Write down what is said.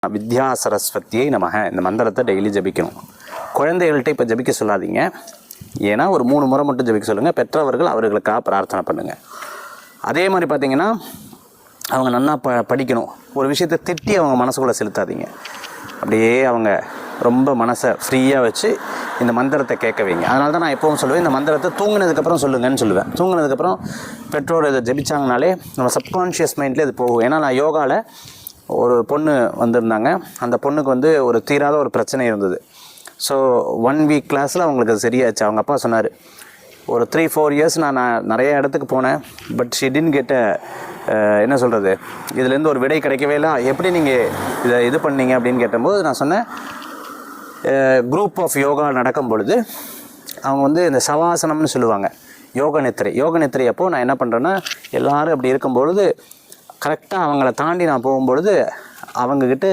வித்யா சரஸ்வதியை நமக இந்த மந்திரத்தை டெய்லி ஜபிக்கணும். குழந்தைகள்கிட்ட இப்போ ஜபிக்க சொல்லாதீங்க. ஏன்னா ஒரு 3 முறை மட்டும் ஜபிக்க சொல்லுங்கள். பெற்றவர்கள் அவர்களுக்காக பிரார்த்தனை பண்ணுங்கள். அதே மாதிரி பார்த்திங்கன்னா அவங்க நல்லா படிக்கணும். ஒரு விஷயத்தை திட்டி அவங்க மனசுக்குள்ளே செலுத்தாதீங்க. அப்படியே அவங்க ரொம்ப மனசை ஃப்ரீயாக வச்சு இந்த மந்திரத்தை கேட்க வைங்க. அதனால தான் நான் எப்பவும் சொல்லுவேன், இந்த மந்திரத்தை தூங்கினதுக்கப்புறம் சொல்லுங்கன்னு சொல்லுவேன். தூங்கினதுக்கப்புறம் பெற்றோர் இதை ஜபிச்சாங்கனாலே நம்ம சப்கான்ஷியஸ் மைண்ட்லேயே இது போகும். ஏன்னா நான் யோகாவில் ஒரு பொண்ணு வந்திருந்தாங்க. அந்த பொண்ணுக்கு வந்து ஒரு தீராத ஒரு பிரச்சனை இருந்தது. ஸோ 1 வீக் கிளாஸில் அவங்களுக்கு அது சரியாச்சு. அவங்க அப்பா சொன்னார், ஒரு 3-4 இயர்ஸ் நான் நிறைய இடத்துக்கு போனேன், பட் ஷி டிட்ன்ட் கெட் என்ன சொல்கிறது, இதுலேருந்து ஒரு விடை கிடைக்கவே இல்லை. எப்படி நீங்கள் இதை இது பண்ணீங்க அப்படின்னு கேட்டபோது நான் சொன்னேன், குரூப் ஆஃப் யோகா நடக்கும் பொழுது அவங்க வந்து இந்த சவாசனம்னு சொல்லுவாங்க, யோக நித்திரை அப்போது நான் என்ன பண்ணுறேன்னா, எல்லோரும் அப்படி இருக்கும்பொழுது கரெக்டாக அவங்கள தாண்டி நான் போகும்பொழுது அவங்கக்கிட்ட